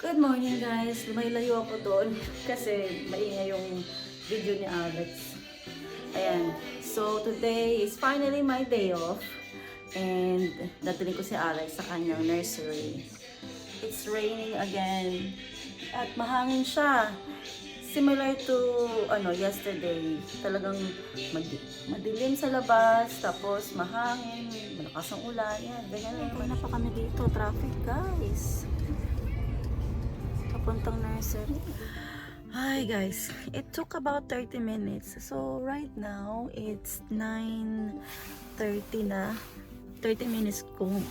Good morning guys! Lumayo ako doon kasi maingay yung video ni Alex. Ayan. So today is finally my day off and dadaling ko si Alex sa kanyang nursery. It's raining again at mahangin siya. Similar to yesterday. Talagang madilim sa labas, tapos mahangin, malakas ang ulan. Yan, ganyan lang. Wala pa kami dito. Traffic guys. Papuntang nursery. Hi guys, it took about 30 minutes. So right now, it's 9:30 na. 30 minutes kung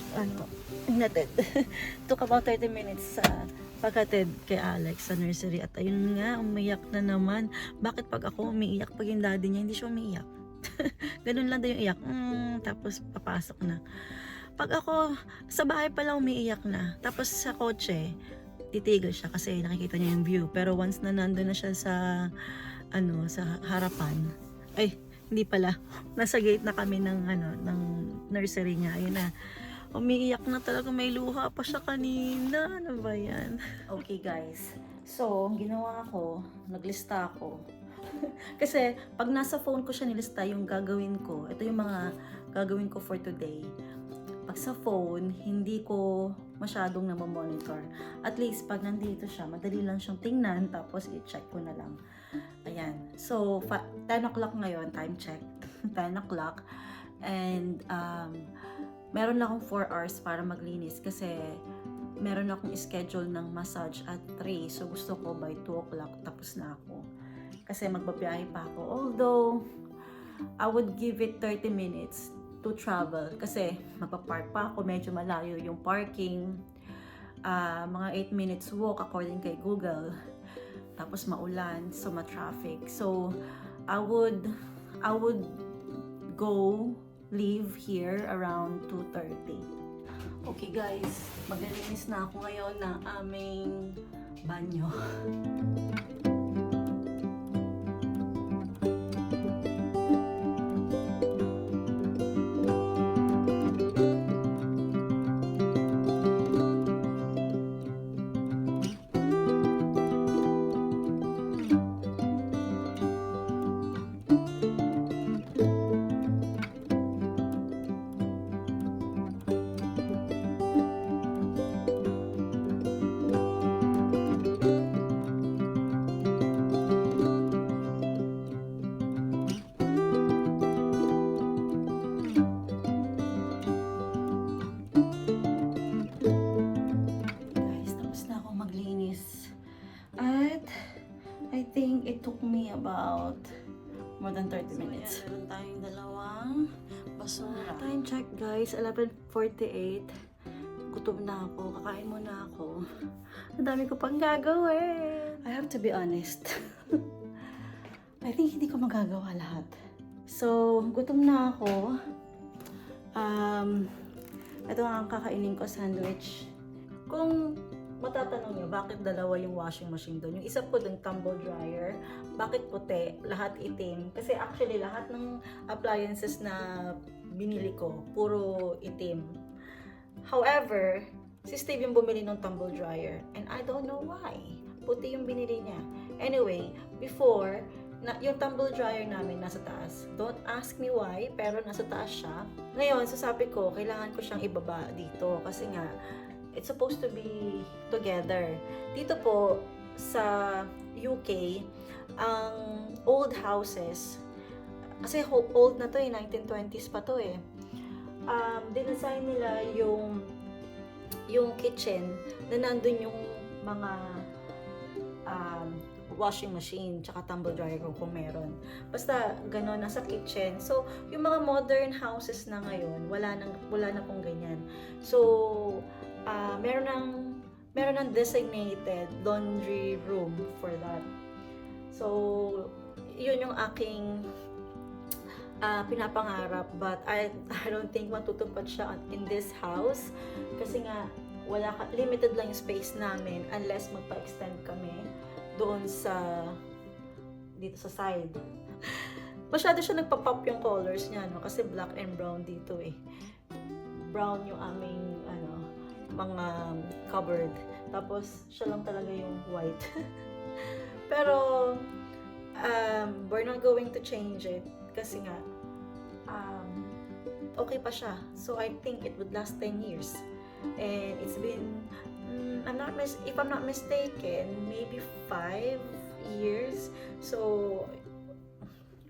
hinatid. Took about 30 minutes sa paghatid kay Alex sa nursery. At ayun nga, umiyak na naman. Bakit pag ako umiiyak, pag yung daddy niya, hindi siya umiiyak? Ganun lang daw yung iyak. Tapos papasok na. Pag ako, sa bahay pa lang umiiyak na. Tapos sa kotse, titigil siya kasi nakikita niya yung view. Pero once na nandun na siya sa sa harapan, ay hindi pala, nasa gate na kami ng nursery niya. Ayun na, umiiyak na talaga, may luha pa siya kanina. Ano ba yan? Okay guys, so ginawa ko, naglista ako. Kasi pag nasa phone ko siya nilista yung gagawin ko, ito yung mga gagawin ko for today. Pag sa phone, hindi ko masyadong namamonitor. At least, pag nandito siya, madali lang siyang tingnan, tapos i-check ko na lang. Ayan. So, 10 o'clock ngayon, time check. 10 o'clock. And, meron lang akong 4 hours para maglinis kasi meron akong schedule ng massage at 3. So, gusto ko by 2 o'clock, tapos na ako. Kasi magbabiyahe pa ako. Although, I would give it 30 minutes to travel kasi magpa-park pa ako, medyo malayo yung parking, mga 8 minutes walk according kay Google, tapos maulan, so ma-traffic. So I would leave here around 2:30. Okay guys, maglilinis na ako ngayon ng aming banyo. I think it took me about more than 30 minutes. So, meron tayong dalawang basura. Time check guys, 11:48. Gutom na ako, kakain muna ako. Ang dami ko pang gagawin. I have to be honest. I think hindi ko magagawa lahat. So, gutom na ako. Ito ang kakainin ko, sandwich. Kung matatanong nyo, bakit dalawa yung washing machine doon? Yung isa po doon, tumble dryer. Bakit puti? Lahat itim. Kasi actually, lahat ng appliances na binili ko, puro itim. However, si Steve yung bumili ng tumble dryer. And I don't know why. Puti yung binili niya. Anyway, before, yung tumble dryer namin nasa taas. Don't ask me why, pero nasa taas siya. Ngayon, so sabi ko, kailangan ko siyang ibaba dito. Kasi nga, it's supposed to be together. Dito po sa UK, ang old houses, kasi old na to 1920s pa to dinesign nila yung kitchen na nandun yung mga washing machine tsaka tumble dryer kung meron. Basta gano'n, nasa kitchen. So, yung mga modern houses na ngayon, wala na pong ganyan. So, meron ng designated laundry room for that. So, yun yung aking pinapangarap, but I don't think matutupad siya in this house kasi nga limited lang yung space namin unless magpa-extend kami doon dito sa side. Masyado siya nagpa-pop yung colors niya, no? Kasi black and brown dito Brown yung aming mga cupboard. Tapos, siya lang talaga yung white. Pero, we're not going to change it. Kasi nga, okay pa siya. So, I think it would last 10 years. And it's been, if I'm not mistaken, maybe 5 years. So,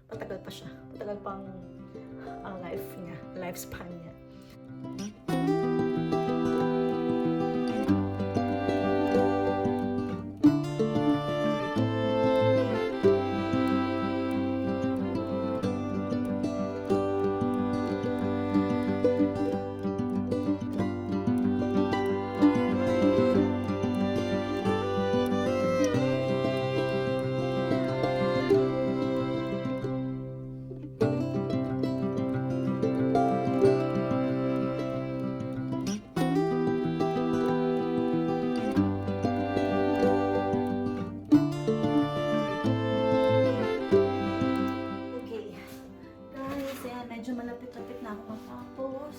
patagal pa siya. Patagal pang ang lifespan niya. Medyo malapit-lapit na ako matapos.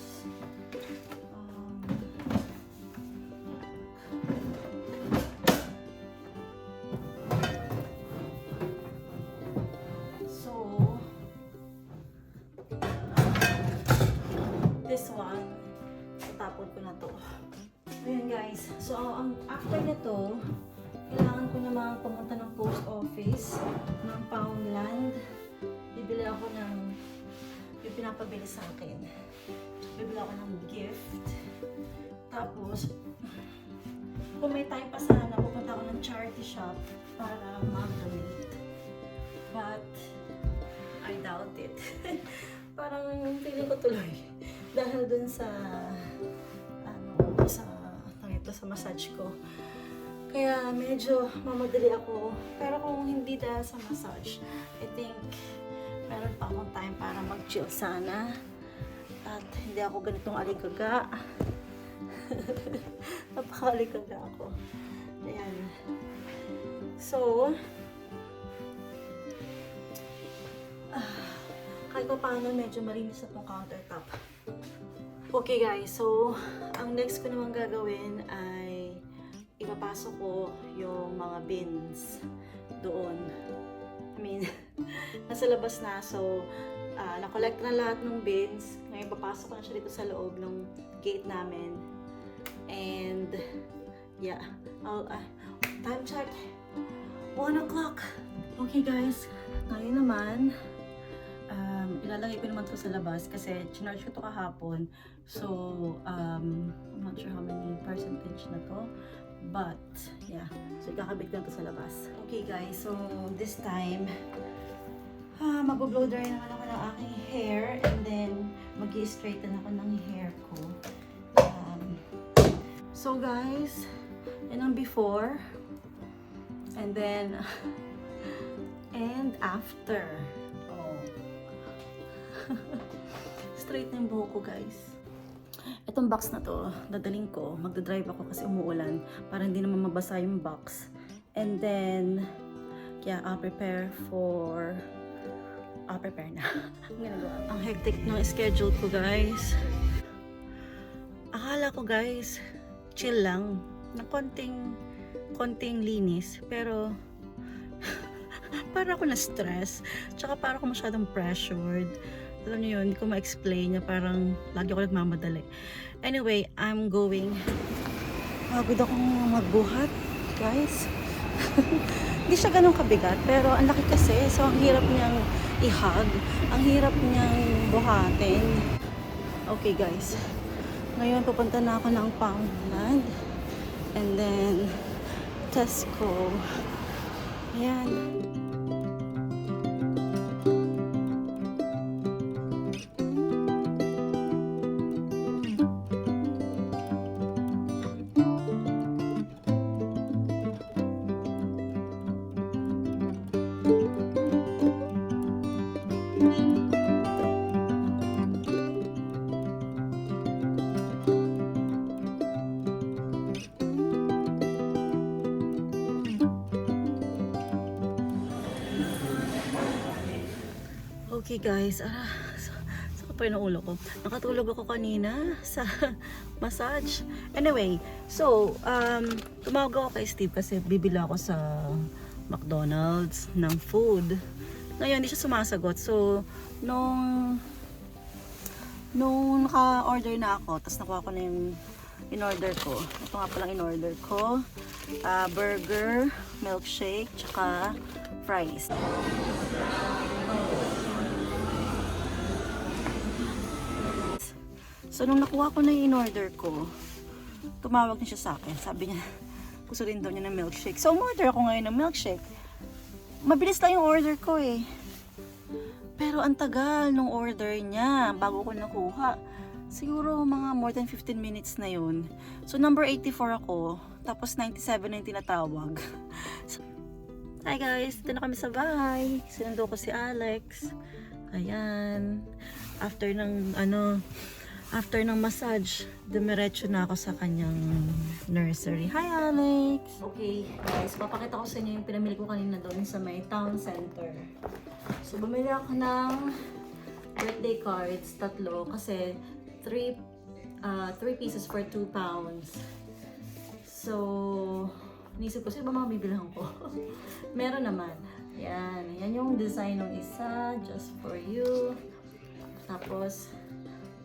So, this one, tatapon ko na to. Ayan guys, so after nito, kailangan ko naman pumunta ng post office ng Poundland. Bibili ako ng yung pinapabili sa akin. Bibili ako ng gift. Tapos, kung may time pa sana, pupunta ako ng charity shop para mag-donate. But, I doubt it. Parang feeling ko tuloy. Dahil dun sa, sa massage ko. Kaya medyo mamadali ako. Pero kung hindi dahil sa massage, I think meron pa akong time para mag-chill sana. At hindi ako ganitong aligaga. Napaka-aligaga ako. Ayan. So, kahit pa paano medyo malinis na itong countertop. Okay guys, so ang next ko naman gagawin ay ipapasok ko yung mga bins doon. I mean, nasa labas na. So, na-collect na lahat ng bins. Ngayon, papasok ko na siya dito sa loob ng gate namin. And, yeah. Time check. 1 o'clock. Okay, guys. Ngayon naman, ilalagay ko naman to sa labas kasi chinarge ko to kahapon. So, I'm not sure how many percentage na to. But, yeah. So, ikakabit ko na to sa labas. Okay guys, so this time, mag-blow dry naman ako ng aking hair and then mag-i-straighten ako ng hair ko. So guys, yan ang before. And then, and after. Oh. Straight na yung buhok ko guys. Itong box na to, dadaling ko, magdadrive ako kasi umuulan para hindi naman mabasa yung box. And then, yeah, I'll prepare na. Ang hectic ng schedule ko guys. Akala ko guys, chill lang, na konting linis, pero para ako na-stress, tsaka para ako masyadong pressured. Alam niyo yun, hindi ko ma-explain na parang lagi ako nagmamadali. Anyway, I'm going. Pagod akong magbuhat, guys. Hindi siya ganun kabigat, pero ang laki kasi. So, ang hirap niyang i-hug. Ang hirap niyang buhatin. Okay, guys. Ngayon, pupunta na ako ng Poundland. And then, Tesco. Ayan. Okay guys, sa pa rin ang ulo ko. Nakatulog ako kanina sa massage. Anyway, so, tumawag ako kay Steve kasi bibili ako sa McDonald's ng food. Ngayon, hindi siya sumasagot. So, nung naka-order na ako, tapos nakuha ko na yung in-order ko. Ito nga palang in-order ko. Burger, milkshake, tsaka fries. So, nung nakuha ko na yung in-order ko, tumawag na siya sa akin. Sabi niya, gusto rin daw niya ng milkshake. So, umorder ako ngayon ng milkshake. Mabilis lang yung order ko eh. Pero ang tagal nung order niya bago ko nakuha. Siguro mga more than 15 minutes na yun. So, number 84 ako. Tapos 97 na yung tinatawag. So, hi guys! Dito na kami sa bahay. Sinundo ko si Alex. Ayan. After ng massage, dumiretso na ako sa kanyang nursery. Hi, Alex! Okay, guys, papakita ko sa inyo yung pinamili ko kanina doon sa may town center. So, bumili ako ng birthday cards, 3, kasi 3 pieces for 2 pounds. So, nisip ko, sino ba mga bibilhan ko? Meron naman. Yan yung design ng isa, just for you. Tapos,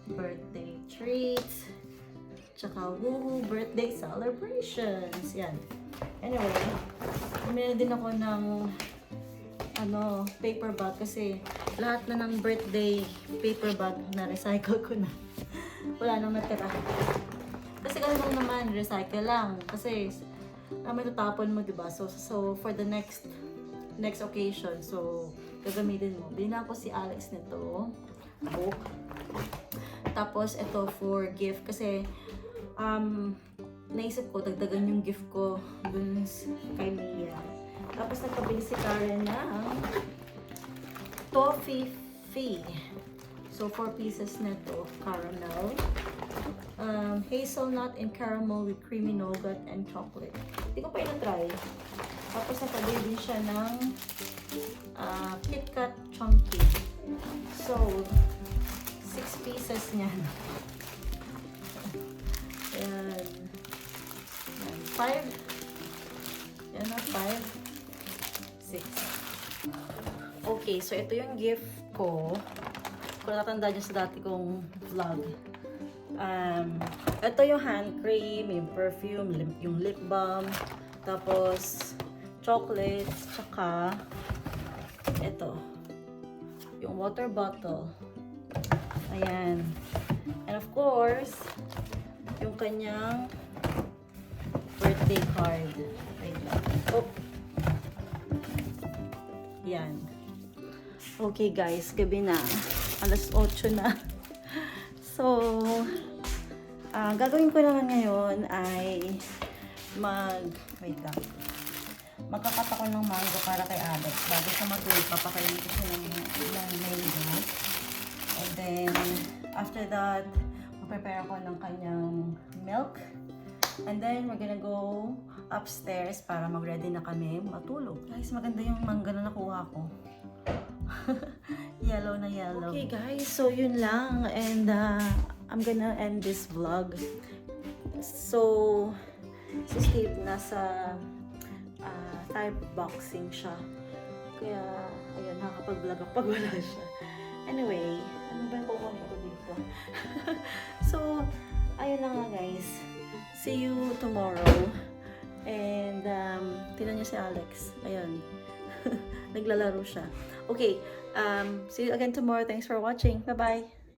birthday treats, tsaka woohoo birthday celebrations. Yan. Anyway, bumili din ako ng paper bag kasi lahat na ng birthday paper bag na recycle ko na. Wala nang natira. Kasi ganun naman, recycle lang. Kasi may tatapon mo, diba? So for the next occasion, so gagamitin mo. Binila ko si Alex nito book. Tapos, ito for gift. Kasi, naisip ko, dagdagan yung gift ko dun kay Mia. Tapos, nagpabili si Karen ng toffee fee. So, 4 pieces na to. Caramel. Hazelnut and caramel with creamy nougat and chocolate. Hindi ko pa ina-try. Tapos, nagpabili din siya ng KitKat Chunky. So, 6 pieces niyan. Ayan. 5. Yan na, 5. 6. Okay, so ito yung gift ko. Kung natatanda nyo sa dati kong vlog. Ito yung hand cream, yung perfume, yung lip balm, tapos chocolates, tsaka ito, yung water bottle. Ayan. And of course, yung kanyang birthday card. Wait lang. Oh. Yan. Okay guys, gabi na. Alas 8 na. So, gagawin ko naman ngayon ay wait lang. Magkakat ako ng mango para kay Alex. Bago siya matulog, papakainin ko siya ng mango. And then, after that, mag-prepare ako ng kanyang milk. And then, we're gonna go upstairs para mag-ready na kami matulog. Guys, maganda yung mangga na nakuha ko. Yellow na yellow. Okay guys, so yun lang. And I'm gonna end this vlog. So, si Steve nasa type boxing siya. Kaya, ayun, nakakapag-vlog ako pag wala siya. Anyway, ano ba yung kukunin ko dito? So, ayun lang nga guys. See you tomorrow. And, tingnan niyo si Alex. Ayun. Naglalaro siya. Okay, see you again tomorrow. Thanks for watching. Bye-bye.